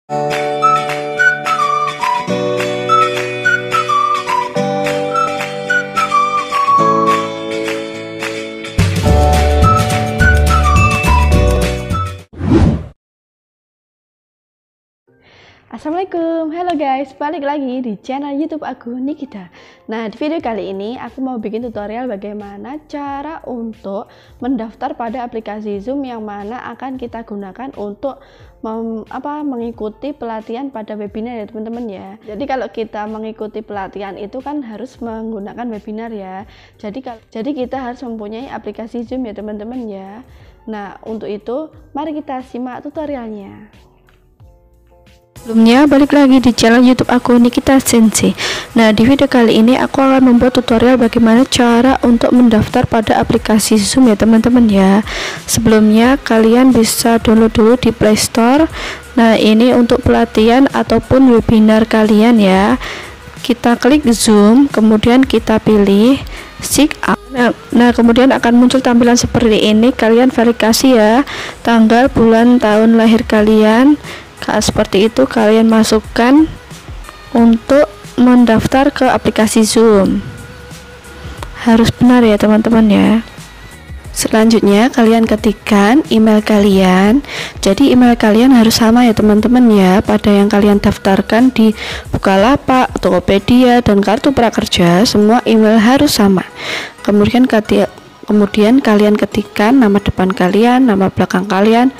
Assalamualaikum, halo guys, balik lagi di channel YouTube aku Nikita. Nah, di video kali ini aku mau bikin tutorial bagaimana cara untuk mendaftar pada aplikasi Zoom yang mana akan kita gunakan untuk mengikuti pelatihan pada webinar ya teman-teman ya. Jadi kalau kita mengikuti pelatihan itu kan harus menggunakan webinar ya. Jadi kita harus mempunyai aplikasi Zoom ya teman-teman ya. Nah, untuk itu mari kita simak tutorialnya. Sebelumnya balik lagi di channel YouTube aku Nikita Sensei. Nah, di video kali ini aku akan membuat tutorial bagaimana cara untuk mendaftar pada aplikasi Zoom ya teman-teman ya. Sebelumnya kalian bisa download dulu di Play Store. Nah, ini untuk pelatihan ataupun webinar kalian ya. Kita klik Zoom, kemudian kita pilih Sign Up. Nah, kemudian akan muncul tampilan seperti ini. Kalian verifikasi ya, tanggal, bulan, tahun lahir kalian. Seperti itu kalian masukkan untuk mendaftar ke aplikasi Zoom. Harus benar ya teman-teman ya. Selanjutnya kalian ketikkan email kalian. Jadi email kalian harus sama ya teman-teman ya pada yang kalian daftarkan di Bukalapak, Tokopedia, dan Kartu Prakerja. Semua email harus sama. Kemudian kalian ketikkan nama depan kalian, nama belakang kalian.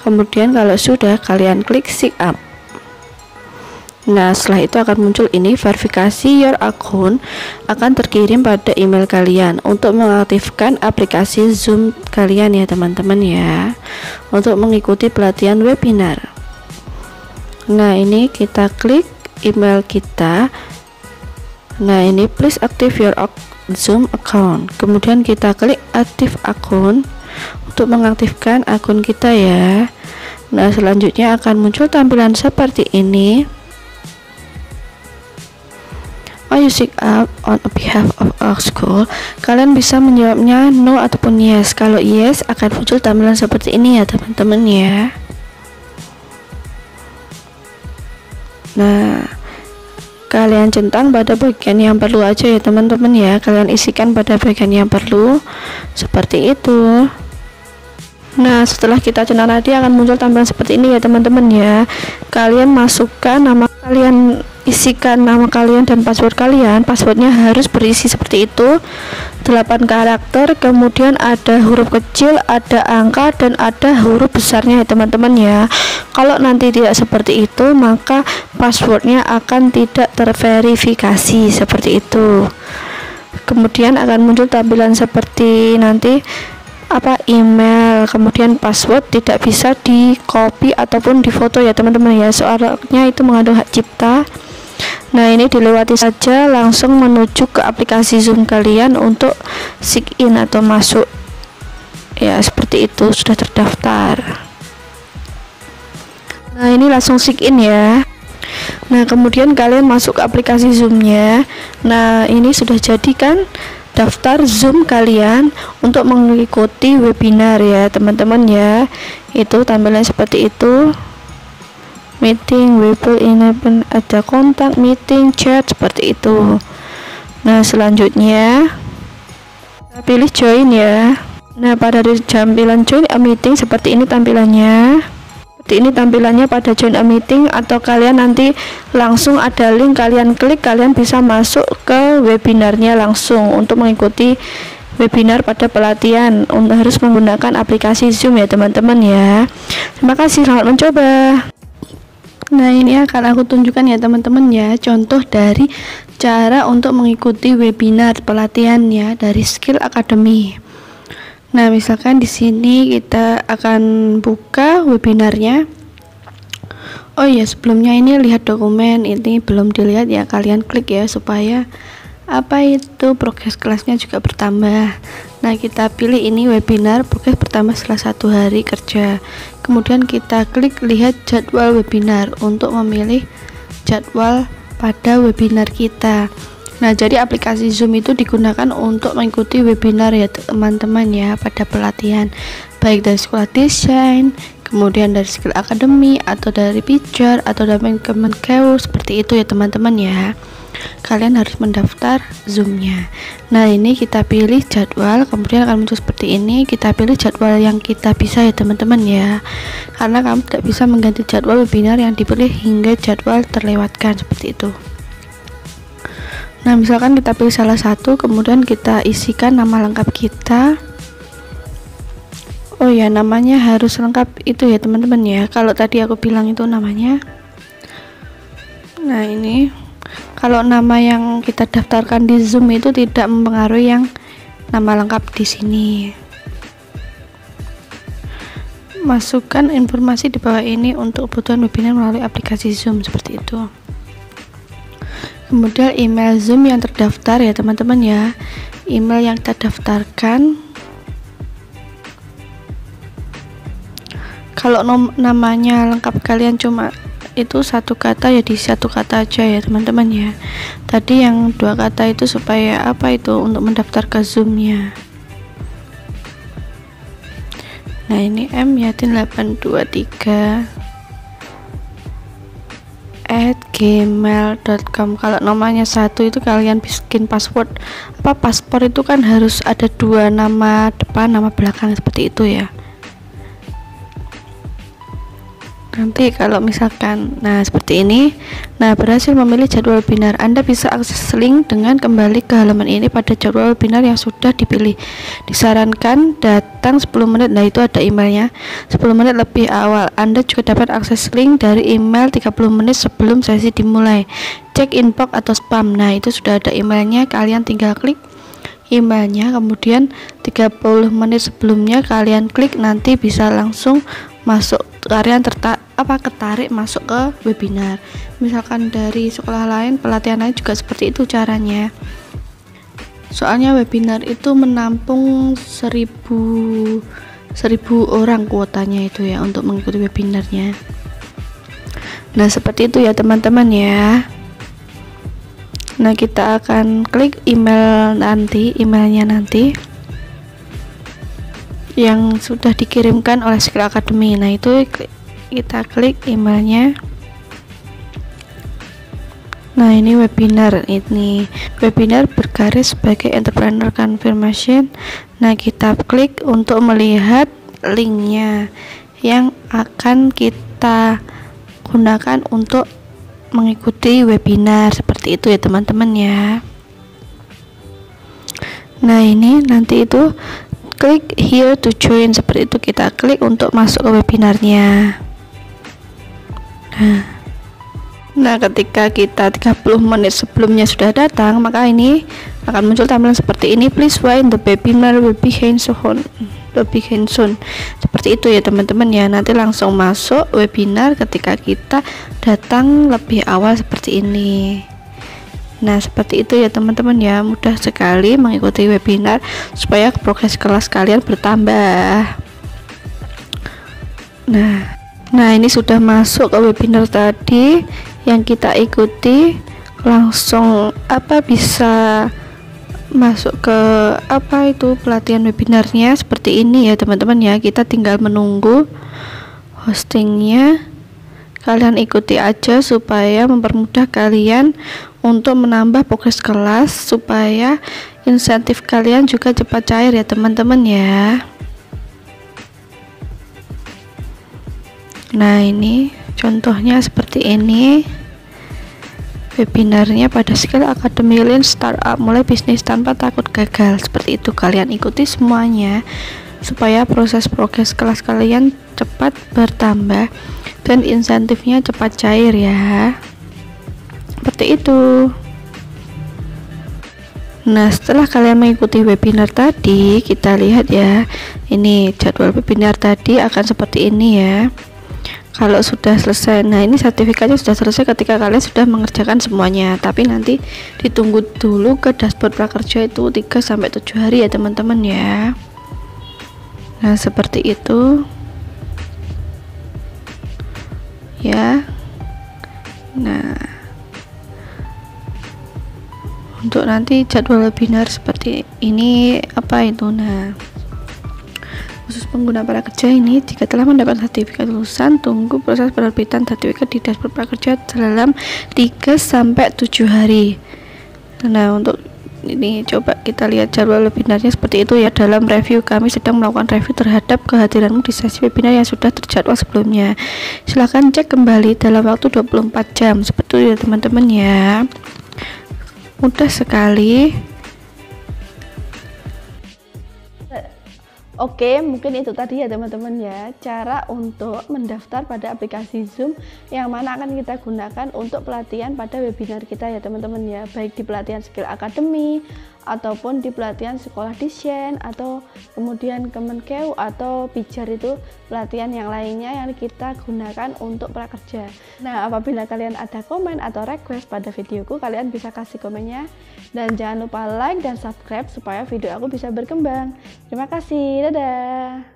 Kemudian kalau sudah kalian klik Sign Up. Nah, setelah itu akan muncul ini, verifikasi your account akan terkirim pada email kalian untuk mengaktifkan aplikasi Zoom kalian ya teman-teman ya, untuk mengikuti pelatihan webinar. Nah, ini kita klik email kita. Nah, ini please active your Zoom account. Kemudian kita klik active account untuk mengaktifkan akun kita ya. Nah, selanjutnya akan muncul tampilan seperti ini. Are you sign up on behalf of our school? Kalian bisa menjawabnya no ataupun yes. Kalau yes akan muncul tampilan seperti ini ya teman-teman ya. Nah, kalian centang pada bagian yang perlu aja ya teman-teman ya. Kalian isikan pada bagian yang perlu seperti itu. Nah, setelah kita centang tadi akan muncul tampilan seperti ini ya teman-teman ya. Kalian masukkan nama kalian, isikan nama kalian dan password kalian. Passwordnya harus berisi seperti itu, 8 karakter, kemudian ada huruf kecil, ada angka, dan ada huruf besarnya ya teman-teman ya. Kalau nanti tidak seperti itu, maka passwordnya akan tidak terverifikasi seperti itu. Kemudian akan muncul tampilan seperti nanti email, kemudian password tidak bisa di copy ataupun di foto ya teman-teman ya, soalnya itu mengandung hak cipta. Nah, ini dilewati saja, langsung menuju ke aplikasi Zoom kalian untuk sign in atau masuk ya, seperti itu, sudah terdaftar. Nah, ini langsung sign in ya. Nah, kemudian kalian masuk ke aplikasi Zoom-nya. Nah, ini sudah jadi kan daftar Zoom kalian untuk mengikuti webinar ya teman-teman ya. Itu tampilan seperti itu. Meeting, Webinar, enable, ada kontak, meeting, chat, seperti itu. Nah, selanjutnya kita pilih join ya. Nah, pada tampilan join a meeting seperti ini tampilannya. Ini tampilannya pada join a meeting, atau kalian nanti langsung ada link, kalian klik, kalian bisa masuk ke webinarnya langsung untuk mengikuti webinar pada pelatihan. Harus menggunakan aplikasi Zoom ya teman-teman ya. Terima kasih, selamat mencoba. Nah, ini akan aku tunjukkan ya teman-teman ya, contoh dari cara untuk mengikuti webinar pelatihan ya dari Skill Academy. Nah, misalkan di sini kita akan buka webinarnya. Oh ya, sebelumnya ini lihat dokumen, ini belum dilihat ya, kalian klik ya supaya progres kelasnya juga bertambah. Nah, kita pilih ini webinar progres bertambah setelah 1 hari kerja. Kemudian kita klik lihat jadwal webinar untuk memilih jadwal pada webinar kita. Nah, jadi aplikasi Zoom itu digunakan untuk mengikuti webinar ya teman-teman ya pada pelatihan, baik dari sekolah desain, kemudian dari Skill Academy atau dari Pijar atau dari Kemenkeu, seperti itu ya teman-teman ya. Kalian harus mendaftar Zoom-nya. Nah, ini kita pilih jadwal, kemudian akan muncul seperti ini. Kita pilih jadwal yang kita bisa ya teman-teman ya, karena kamu tidak bisa mengganti jadwal webinar yang dipilih hingga jadwal terlewatkan, seperti itu. Nah, misalkan kita pilih salah satu, kemudian kita isikan nama lengkap kita. Oh ya, namanya harus lengkap itu ya teman-teman ya, kalau tadi aku bilang itu namanya. Nah, ini kalau nama yang kita daftarkan di Zoom itu tidak mempengaruhi yang nama lengkap di sini. Masukkan informasi di bawah ini untuk kebutuhan webinar melalui aplikasi Zoom, seperti itu. Kemudian email Zoom yang terdaftar ya teman-teman ya. Email yang kita daftarkan. Kalau namanya lengkap kalian cuma itu satu kata ya, di satu kata aja ya teman-teman ya. Tadi yang dua kata itu supaya apa itu, untuk mendaftar ke Zoom-nya. Nah, ini myatin823@gmail.com. Kalau namanya satu itu kalian bikin password. Paspor itu kan harus ada dua nama depan, nama belakang, seperti itu ya. Nanti kalau misalkan seperti ini, berhasil memilih jadwal webinar, Anda bisa akses link dengan kembali ke halaman ini pada jadwal webinar yang sudah dipilih. Disarankan datang 10 menit, itu ada emailnya, 10 menit lebih awal. Anda juga dapat akses link dari email 30 menit sebelum sesi dimulai. Cek inbox atau spam. Itu sudah ada emailnya, kalian tinggal klik emailnya, kemudian 30 menit sebelumnya kalian klik, nanti bisa langsung masuk, kalian ketarik masuk ke webinar. Misalkan dari sekolah lain, pelatihan lain juga seperti itu caranya. Soalnya webinar itu menampung 1000 orang kuotanya itu ya, untuk mengikuti webinarnya. Nah, seperti itu ya teman-teman ya. Nah, kita akan klik emailnya nanti yang sudah dikirimkan oleh Skill Academy. Nah, itu kita klik emailnya. Nah, ini webinar bergaris sebagai entrepreneur confirmation. Nah, kita klik untuk melihat linknya yang akan kita gunakan untuk mengikuti webinar, seperti itu ya teman-teman ya. Nah, ini nanti itu klik here to join, seperti itu, kita klik untuk masuk ke webinarnya. Nah, ketika kita 30 menit sebelumnya sudah datang, maka ini akan muncul tampilan seperti ini. Please wait, the webinar will begin soon. Seperti itu ya teman-teman ya. Nanti langsung masuk webinar ketika kita datang lebih awal, seperti ini. Nah, seperti itu ya teman-teman ya. Mudah sekali mengikuti webinar supaya progres kelas kalian bertambah. Nah, ini sudah masuk ke webinar tadi yang kita ikuti, langsung bisa masuk ke pelatihan webinarnya, seperti ini ya teman-teman ya. Kita tinggal menunggu hostingnya, kalian ikuti aja supaya mempermudah kalian untuk menambah progres kelas, supaya insentif kalian juga cepat cair ya teman-teman ya. Nah, ini contohnya seperti ini webinarnya pada Skill Academy Lean Startup, mulai bisnis tanpa takut gagal. Seperti itu, kalian ikuti semuanya supaya proses progres kelas kalian cepat bertambah dan insentifnya cepat cair ya, seperti itu. Nah, setelah kalian mengikuti webinar tadi, kita lihat ya, ini jadwal webinar tadi akan seperti ini ya. Kalau sudah selesai, nah ini sertifikatnya sudah selesai ketika kalian sudah mengerjakan semuanya. Tapi nanti ditunggu dulu ke dashboard prakerja itu 3-7 hari ya teman-teman ya. Nah, seperti itu ya. Nah, untuk nanti jadwal webinar seperti ini Nah, Khusus pengguna prakerja ini, jika telah mendapat sertifikat lulusan, tunggu proses penerbitan sertifikat di dashboard prakerja dalam 3-7 hari. Nah, untuk ini coba kita lihat jadwal webinarnya seperti itu ya. Dalam review, kami sedang melakukan review terhadap kehadiranmu di sesi webinar yang sudah terjadwal sebelumnya. Silahkan cek kembali dalam waktu 24 jam. Seperti itu ya teman-teman ya. Mudah sekali. Oke, mungkin itu tadi ya teman-teman ya, cara untuk mendaftar pada aplikasi Zoom yang mana akan kita gunakan untuk pelatihan pada webinar kita ya teman-teman ya, baik di pelatihan skill academy ataupun di pelatihan sekolah desain atau kemudian Kemenkeu atau Pijar, itu pelatihan yang lainnya yang kita gunakan untuk prakerja. Nah, apabila kalian ada komen atau request pada videoku, kalian bisa kasih komennya dan jangan lupa like dan subscribe supaya video aku bisa berkembang. Terima kasih, dadah.